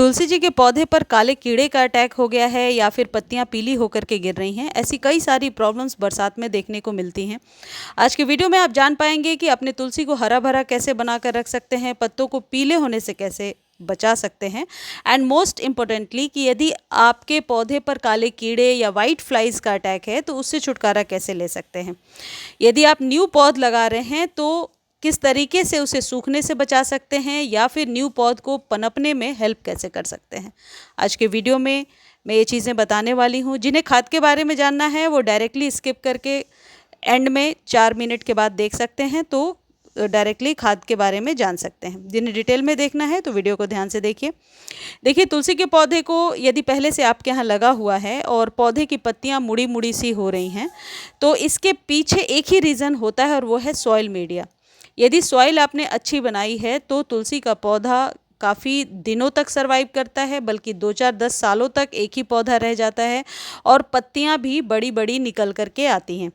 तुलसी जी के पौधे पर काले कीड़े का अटैक हो गया है या फिर पत्तियां पीली होकर के गिर रही हैं, ऐसी कई सारी प्रॉब्लम्स बरसात में देखने को मिलती हैं। आज के वीडियो में आप जान पाएंगे कि अपने तुलसी को हरा भरा कैसे बनाकर रख सकते हैं, पत्तों को पीले होने से कैसे बचा सकते हैं, एंड मोस्ट इम्पोर्टेंटली कि यदि आपके पौधे पर काले कीड़े या वाइट फ्लाइज का अटैक है तो उससे छुटकारा कैसे ले सकते हैं। यदि आप न्यू पौध लगा रहे हैं तो किस तरीके से उसे सूखने से बचा सकते हैं या फिर न्यू पौध को पनपने में हेल्प कैसे कर सकते हैं। आज के वीडियो में मैं ये चीज़ें बताने वाली हूँ। जिन्हें खाद के बारे में जानना है वो डायरेक्टली स्किप करके एंड में 4 मिनट के बाद देख सकते हैं, तो डायरेक्टली खाद के बारे में जान सकते हैं। जिन्हें डिटेल में देखना है तो वीडियो को ध्यान से देखिए तुलसी के पौधे को यदि पहले से आपके यहाँ लगा हुआ है और पौधे की पत्तियाँ मुड़ी मुड़ी सी हो रही हैं तो इसके पीछे एक ही रीज़न होता है और वो है सॉइल मीडिया। यदि सॉइल आपने अच्छी बनाई है तो तुलसी का पौधा काफ़ी दिनों तक सरवाइव करता है, बल्कि 2-4-10 सालों तक एक ही पौधा रह जाता है और पत्तियां भी बड़ी बड़ी निकल करके आती हैं।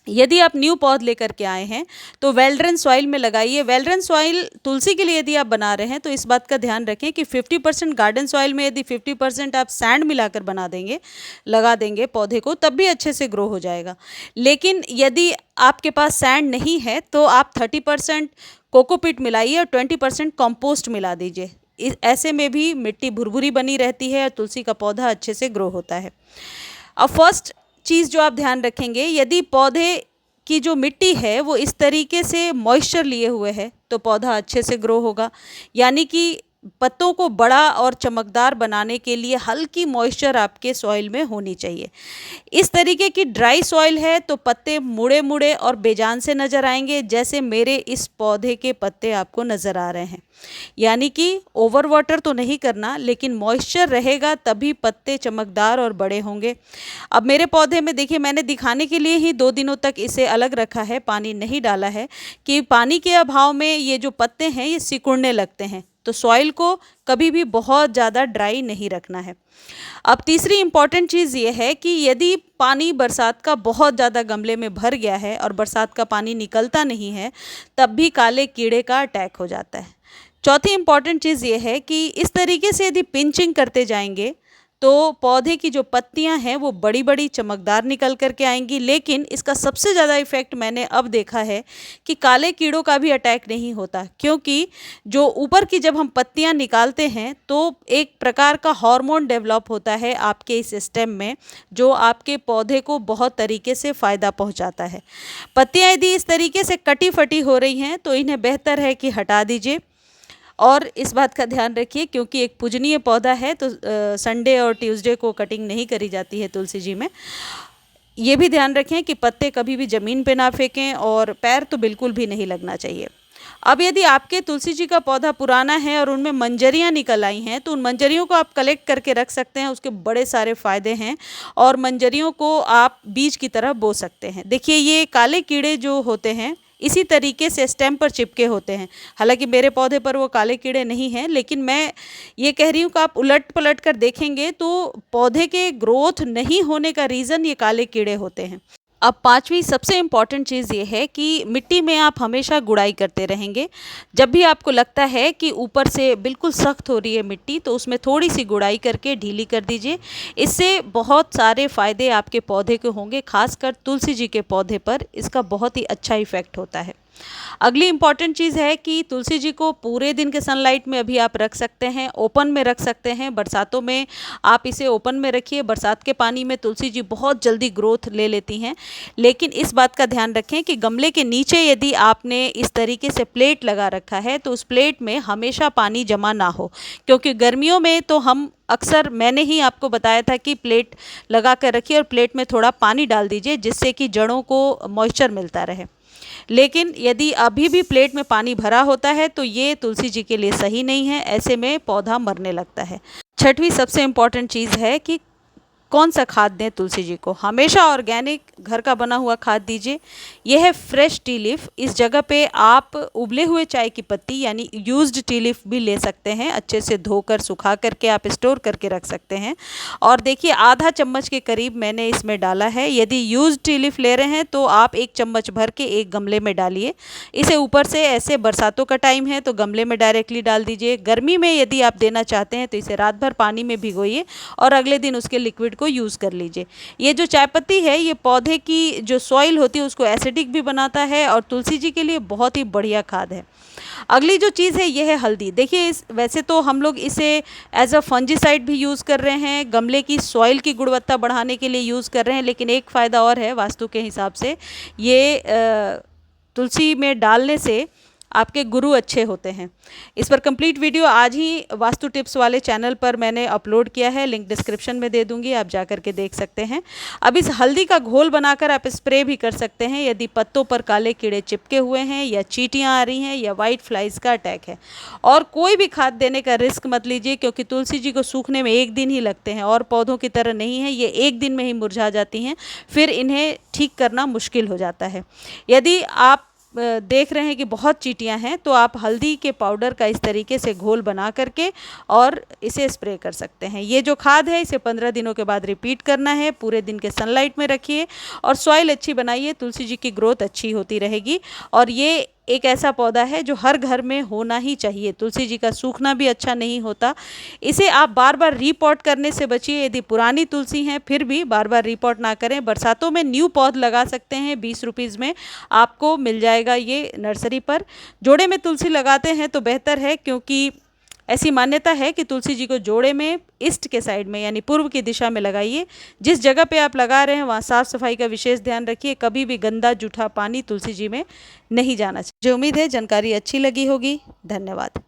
यदि आप न्यू पौध लेकर के आए हैं तो वेल ड्रेन सॉइल में लगाइए। वेल ड्रेन सॉइल तुलसी के लिए यदि आप बना रहे हैं तो इस बात का ध्यान रखें कि 50% गार्डन सॉइल में यदि 50% आप सैंड मिलाकर बना देंगे, लगा देंगे पौधे को, तब भी अच्छे से ग्रो हो जाएगा। लेकिन यदि आपके पास सैंड नहीं है तो आप 30% कोकोपीट मिलाइए और 20% कंपोस्ट मिला दीजिए। ऐसे में भी मिट्टी भुरभुरी बनी रहती है और तुलसी का पौधा अच्छे से ग्रो होता है। अब फर्स्ट चीज़ जो आप ध्यान रखेंगे, यदि पौधे की जो मिट्टी है वो इस तरीके से मॉइस्चर लिए हुए है तो पौधा अच्छे से ग्रो होगा। यानी कि पत्तों को बड़ा और चमकदार बनाने के लिए हल्की मॉइस्चर आपके सॉइल में होनी चाहिए। इस तरीके की ड्राई सॉइल है तो पत्ते मुड़े मुड़े और बेजान से नज़र आएंगे, जैसे मेरे इस पौधे के पत्ते आपको नज़र आ रहे हैं। यानी कि ओवर वाटर तो नहीं करना, लेकिन मॉइस्चर रहेगा तभी पत्ते चमकदार और बड़े होंगे। अब मेरे पौधे में देखिए, मैंने दिखाने के लिए ही 2 दिनों तक इसे अलग रखा है, पानी नहीं डाला है कि पानी के अभाव में ये जो पत्ते हैं ये सिकुड़ने लगते हैं। तो सॉइल को कभी भी बहुत ज़्यादा ड्राई नहीं रखना है। अब तीसरी इम्पॉर्टेंट चीज़ ये है कि यदि पानी बरसात का बहुत ज़्यादा गमले में भर गया है और बरसात का पानी निकलता नहीं है, तब भी काले कीड़े का अटैक हो जाता है। चौथी इम्पॉर्टेंट चीज़ ये है कि इस तरीके से यदि पिंचिंग करते जाएंगे तो पौधे की जो पत्तियां हैं वो बड़ी बड़ी चमकदार निकल करके आएंगी। लेकिन इसका सबसे ज़्यादा इफ़ेक्ट मैंने अब देखा है कि काले कीड़ों का भी अटैक नहीं होता, क्योंकि जो ऊपर की जब हम पत्तियां निकालते हैं तो एक प्रकार का हार्मोन डेवलप होता है आपके इस स्टेम में, जो आपके पौधे को बहुत तरीके से फ़ायदा पहुँचाता है। पत्तियाँ यदि इस तरीके से कटी फटी हो रही हैं तो इन्हें बेहतर है कि हटा दीजिए। और इस बात का ध्यान रखिए, क्योंकि एक पूजनीय पौधा है तो संडे और ट्यूसडे को कटिंग नहीं करी जाती है तुलसी जी में। ये भी ध्यान रखें कि पत्ते कभी भी ज़मीन पे ना फेंकें और पैर तो बिल्कुल भी नहीं लगना चाहिए। अब यदि आपके तुलसी जी का पौधा पुराना है और उनमें मंजरियाँ निकल आई हैं तो उन मंजरियों को आप कलेक्ट करके रख सकते हैं। उसके बड़े सारे फ़ायदे हैं और मंजरियों को आप बीज की तरह बो सकते हैं। देखिए, ये काले कीड़े जो होते हैं इसी तरीके से स्टेम पर चिपके होते हैं। हालांकि मेरे पौधे पर वो काले कीड़े नहीं हैं, लेकिन मैं ये कह रही हूँ कि आप उलट पलट कर देखेंगे तो पौधे के ग्रोथ नहीं होने का रीज़न ये काले कीड़े होते हैं। अब पांचवी सबसे इम्पॉर्टेंट चीज़ ये है कि मिट्टी में आप हमेशा गुड़ाई करते रहेंगे। जब भी आपको लगता है कि ऊपर से बिल्कुल सख्त हो रही है मिट्टी तो उसमें थोड़ी सी गुड़ाई करके ढीली कर दीजिए। इससे बहुत सारे फ़ायदे आपके पौधे के होंगे, खासकर तुलसी जी के पौधे पर इसका बहुत ही अच्छा इफ़ेक्ट होता है। अगली इम्पॉर्टेंट चीज़ है कि तुलसी जी को पूरे दिन के सनलाइट में अभी आप रख सकते हैं, ओपन में रख सकते हैं। बरसातों में आप इसे ओपन में रखिए। बरसात के पानी में तुलसी जी बहुत जल्दी ग्रोथ ले लेती हैं, लेकिन इस बात का ध्यान रखें कि गमले के नीचे यदि आपने इस तरीके से प्लेट लगा रखा है तो उस प्लेट में हमेशा पानी जमा ना हो, क्योंकि गर्मियों में तो हम अक्सर, मैंने ही आपको बताया था कि प्लेट लगा कर रखिए और प्लेट में थोड़ा पानी डाल दीजिए जिससे कि जड़ों को मॉइस्चर मिलता रहे। लेकिन यदि अभी भी प्लेट में पानी भरा होता है तो ये तुलसी जी के लिए सही नहीं है, ऐसे में पौधा मरने लगता है। छठवीं सबसे इम्पॉर्टेंट चीज़ है कि कौन सा खाद दें तुलसी जी को? हमेशा ऑर्गेनिक घर का बना हुआ खाद दीजिए। यह है फ्रेश टी लीफ। इस जगह पे आप उबले हुए चाय की पत्ती यानी यूज्ड टी लीफ भी ले सकते हैं। अच्छे से धोकर सुखा करके आप स्टोर करके रख सकते हैं। और देखिए आधा चम्मच के करीब मैंने इसमें डाला है। यदि यूज्ड टी लीफ ले रहे हैं तो आप 1 चम्मच भर के एक गमले में डालिए। इसे ऊपर से ऐसे बरसातों का टाइम है तो गमले में डायरेक्टली डाल दीजिए। गर्मी में यदि आप देना चाहते हैं तो इसे रात भर पानी में भिगोइए और अगले दिन उसके लिक्विड को यूज़ कर लीजिए। ये जो चाय पत्ती है ये पौधे की जो सॉइल होती है उसको एसिडिक भी बनाता है और तुलसी जी के लिए बहुत ही बढ़िया खाद है। अगली जो चीज़ है ये है हल्दी। देखिए इस वैसे तो हम लोग इसे एज अ फंजीसाइड भी यूज़ कर रहे हैं, गमले की सॉइल की गुणवत्ता बढ़ाने के लिए यूज़ कर रहे हैं, लेकिन एक फ़ायदा और है वास्तु के हिसाब से। ये तुलसी में डालने से आपके गुरु अच्छे होते हैं। इस पर कंप्लीट वीडियो आज ही वास्तु टिप्स वाले चैनल पर मैंने अपलोड किया है, लिंक डिस्क्रिप्शन में दे दूंगी, आप जा कर के देख सकते हैं। अब इस हल्दी का घोल बनाकर आप स्प्रे भी कर सकते हैं यदि पत्तों पर काले कीड़े चिपके हुए हैं या चींटियां आ रही हैं या वाइट फ्लाइज का अटैक है। और कोई भी खाद देने का रिस्क मत लीजिए क्योंकि तुलसी जी को सूखने में 1 दिन ही लगते हैं और पौधों की तरह नहीं है, ये 1 दिन में ही मुरझा जाती हैं, फिर इन्हें ठीक करना मुश्किल हो जाता है। यदि आप देख रहे हैं कि बहुत चींटियां हैं तो आप हल्दी के पाउडर का इस तरीके से घोल बना करके और इसे स्प्रे कर सकते हैं। ये जो खाद है इसे 15 दिनों के बाद रिपीट करना है। पूरे दिन के सनलाइट में रखिए और सॉइल अच्छी बनाइए, तुलसी जी की ग्रोथ अच्छी होती रहेगी। और ये एक ऐसा पौधा है जो हर घर में होना ही चाहिए। तुलसी जी का सूखना भी अच्छा नहीं होता। इसे आप बार बार रीपॉट करने से बचिए। यदि पुरानी तुलसी हैं फिर भी बार बार रीपॉट ना करें। बरसातों में न्यू पौध लगा सकते हैं, 20 रुपीज़ में आपको मिल जाएगा ये नर्सरी पर। जोड़े में तुलसी लगाते हैं तो बेहतर है क्योंकि ऐसी मान्यता है कि तुलसी जी को जोड़े में ईस्ट के साइड में यानी पूर्व की दिशा में लगाइए। जिस जगह पे आप लगा रहे हैं वहाँ साफ़ सफाई का विशेष ध्यान रखिए। कभी भी गंदा जूठा पानी तुलसी जी में नहीं जाना चाहिए। मुझे उम्मीद है जानकारी अच्छी लगी होगी। धन्यवाद।